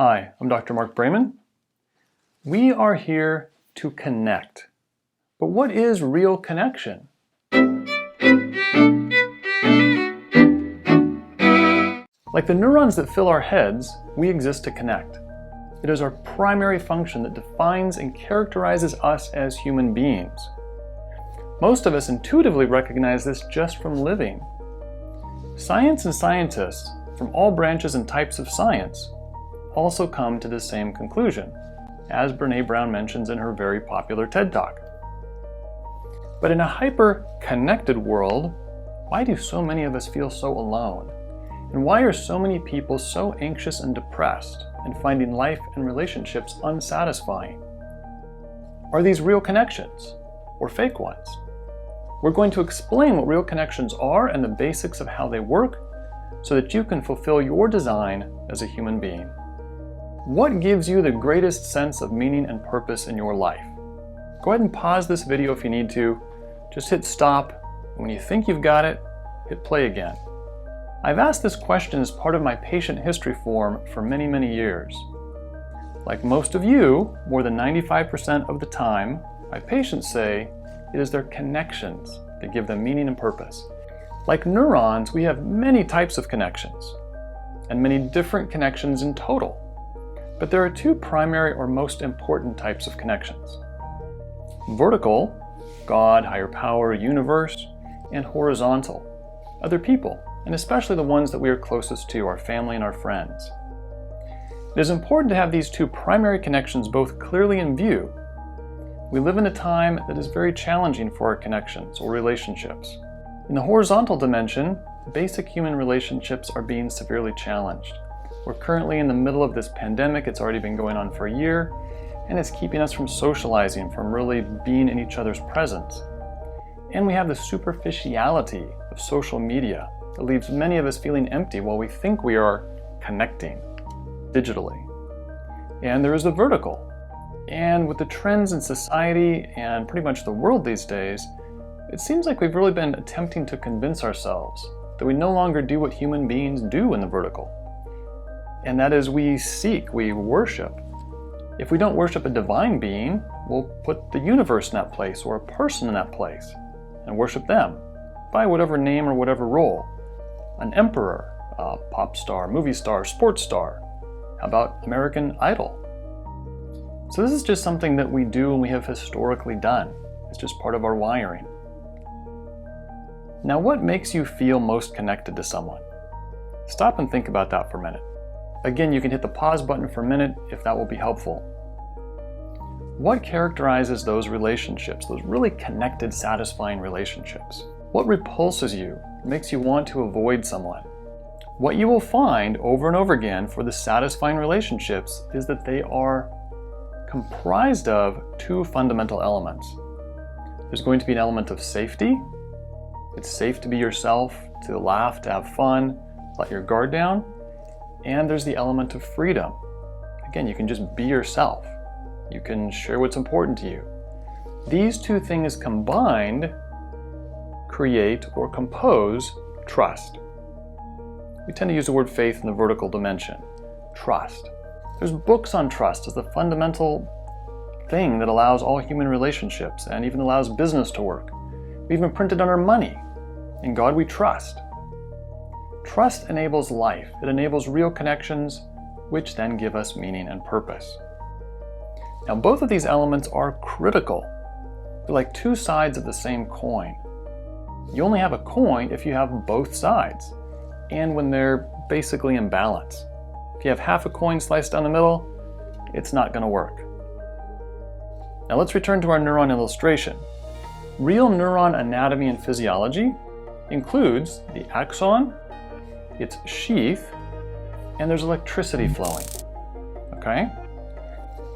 Hi, I'm Dr. Marc Braman. We are here to connect. But what is real connection? Like the neurons that fill our heads, we exist to connect. It is our primary function that defines and characterizes us as human beings. Most of us intuitively recognize this just from living. Science and scientists from all branches and types of science also come to the same conclusion, as Brene Brown mentions in her very popular TED Talk. But in a hyper-connected world, why do so many of us feel so alone? And why are so many people so anxious and depressed and finding life and relationships unsatisfying? Are these real connections or fake ones? We're going to explain what real connections are and the basics of how they work so that you can fulfill your design as a human being. What gives you the greatest sense of meaning and purpose in your life? Go ahead and pause this video if you need to. Just hit stop, and when you think you've got it, hit play again. I've asked this question as part of my patient history form for many, many years. Like most of you, more than 95% of the time, my patients say it is their connections that give them meaning and purpose. Like neurons, we have many types of connections, and many different connections in total. But there are two primary or most important types of connections. Vertical, God, higher power, universe, and horizontal, other people, and especially the ones that we are closest to, our family and our friends. It is important to have these two primary connections both clearly in view. We live in a time that is very challenging for our connections or relationships. In the horizontal dimension, basic human relationships are being severely challenged. We're currently in the middle of this pandemic. It's already been going on for a year, and it's keeping us from socializing, from really being in each other's presence. And we have the superficiality of social media that leaves many of us feeling empty while we think we are connecting digitally. And there is the vertical. And with the trends in society and pretty much the world these days, it seems like we've really been attempting to convince ourselves that we no longer do what human beings do in the vertical. And that is we seek, we worship. If we don't worship a divine being, we'll put the universe in that place or a person in that place and worship them by whatever name or whatever role. An emperor, a pop star, movie star, sports star. How about American Idol? So this is just something that we do and we have historically done. It's just part of our wiring. Now, what makes you feel most connected to someone? Stop and think about that for a minute. Again, you can hit the pause button for a minute if that will be helpful. What characterizes those relationships, those really connected, satisfying relationships? What repulses you, makes you want to avoid someone? What you will find over and over again for the satisfying relationships is that they are comprised of two fundamental elements. There's going to be an element of safety. It's safe to be yourself, to laugh, to have fun, let your guard down. And there's the element of freedom. Again, you can just be yourself. You can share what's important to you. These two things combined create or compose trust. We tend to use the word faith in the vertical dimension. Trust. There's books on trust as the fundamental thing that allows all human relationships and even allows business to work. We even printed on our money. In God we trust. Trust enables life. It enables real connections, which then give us meaning and purpose. Now, both of these elements are critical. They're like two sides of the same coin. You only have a coin if you have both sides, and when they're basically in balance. If you have half a coin sliced down the middle, it's not going to work. Now let's return to our neuron illustration. Real neuron anatomy and physiology includes the axon, its sheath, and there's electricity flowing. Okay?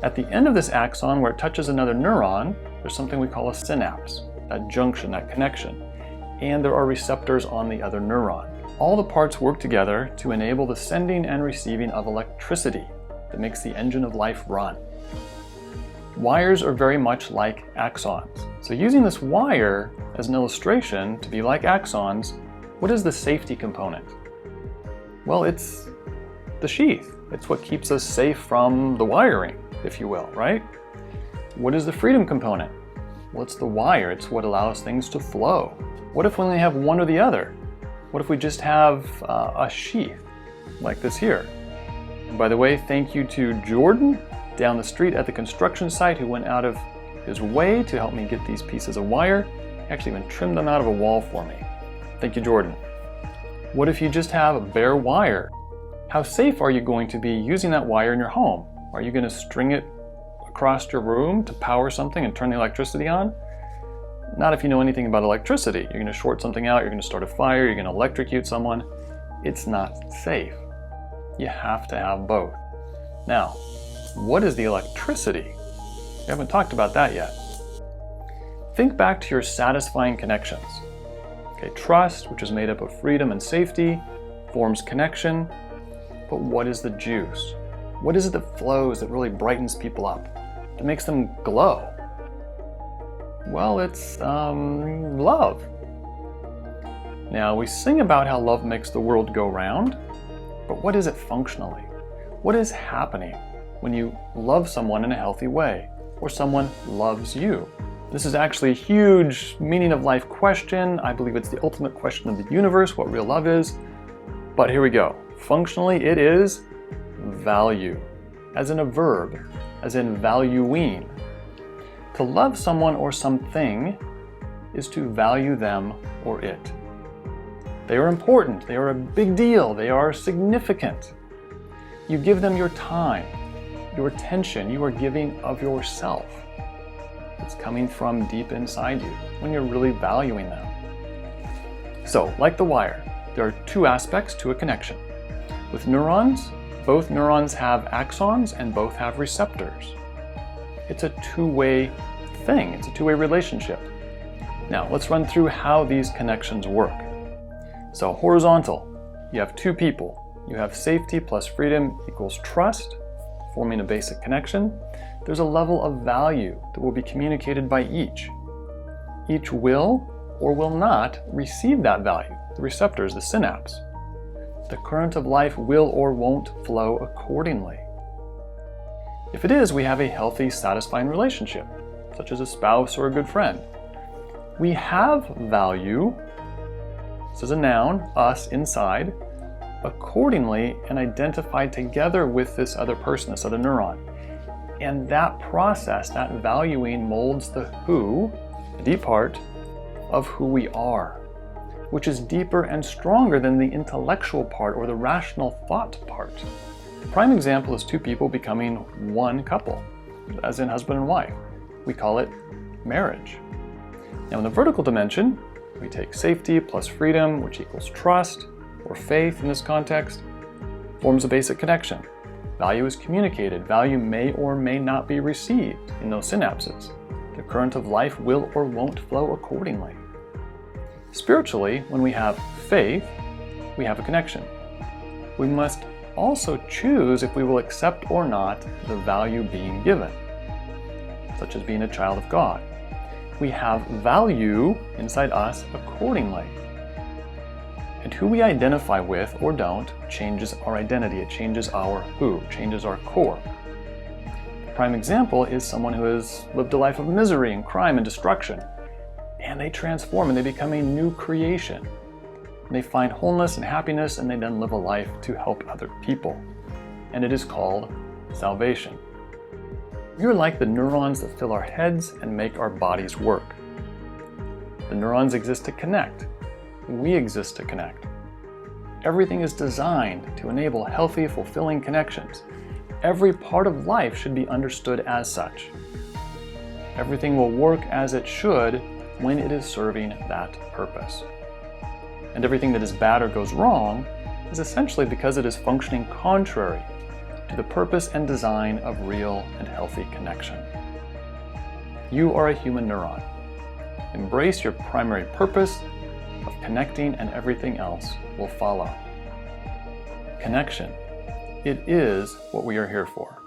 At the end of this axon, where it touches another neuron, there's something we call a synapse, that junction, that connection. And there are receptors on the other neuron. All the parts work together to enable the sending and receiving of electricity that makes the engine of life run. Wires are very much like axons. So using this wire as an illustration to be like axons, what is the safety component? Well, it's the sheath, It's what keeps us safe from the wiring, if you will, right? What is the freedom component? Well, it's the wire. It's what allows things to flow. What if we only have one or the other? What if we just have a sheath like this here? And by the way, thank you to Jordan down the street at the construction site who went out of his way to help me get these pieces of wire. He actually even trimmed them out of a wall for me. Thank you, Jordan. What if you just have a bare wire? How safe are you going to be using that wire in your home? Are you going to string it across your room to power something and turn the electricity on? Not if you know anything about electricity. You're going to short something out, you're going to start a fire, you're going to electrocute someone. It's not safe. You have to have both. Now, what is the electricity? We haven't talked about that yet. Think back to your satisfying connections. Okay, trust, which is made up of freedom and safety, forms connection. But what is the juice? What is it that flows, that really brightens people up, that makes them glow? Well, it's love. Now, we sing about how love makes the world go round, but what is it functionally? What is happening when you love someone in a healthy way, or someone loves you? This is actually a huge meaning of life question. I believe it's the ultimate question of the universe, what real love is. But here we go. Functionally, it is value, as in a verb, as in valuing. To love someone or something is to value them or it. They are important, they are a big deal, they are significant. You give them your time, your attention, you are giving of yourself. It's coming from deep inside you when you're really valuing them. So, like the wire, there are two aspects to a connection. With neurons, both neurons have axons and both have receptors. It's a two-way thing, it's a two-way relationship. Now, let's run through how these connections work. So, horizontal, you have two people. You have safety plus freedom equals trust, forming a basic connection. There's a level of value that will be communicated by each. Each will or will not receive that value, the receptors, the synapse. The current of life will or won't flow accordingly. If it is, we have a healthy, satisfying relationship, such as a spouse or a good friend. We have value, this is a noun, us, inside, accordingly and identified together with this other person, this other neuron. And that process, that valuing, molds the who, the deep part, of who we are, which is deeper and stronger than the intellectual part or the rational thought part. The prime example is two people becoming one couple, as in husband and wife. We call it marriage. Now in the vertical dimension, we take safety plus freedom, which equals trust, or faith in this context, forms a basic connection. Value is communicated. Value may or may not be received in those synapses. The current of life will or won't flow accordingly. Spiritually, when we have faith, we have a connection. We must also choose if we will accept or not the value being given, such as being a child of God. We have value inside us accordingly. And who we identify with or don't changes our identity. It changes our who, changes our core. The prime example is someone who has lived a life of misery and crime and destruction. And they transform and they become a new creation. And they find wholeness and happiness and they then live a life to help other people. And it is called salvation. We are like the neurons that fill our heads and make our bodies work. The neurons exist to connect. We exist to connect. Everything is designed to enable healthy, fulfilling connections. Every part of life should be understood as such. Everything will work as it should when it is serving that purpose. And everything that is bad or goes wrong is essentially because it is functioning contrary to the purpose and design of real and healthy connection. You are a human neuron. Embrace your primary purpose of connecting and everything else will follow. Connection. It is what we are here for.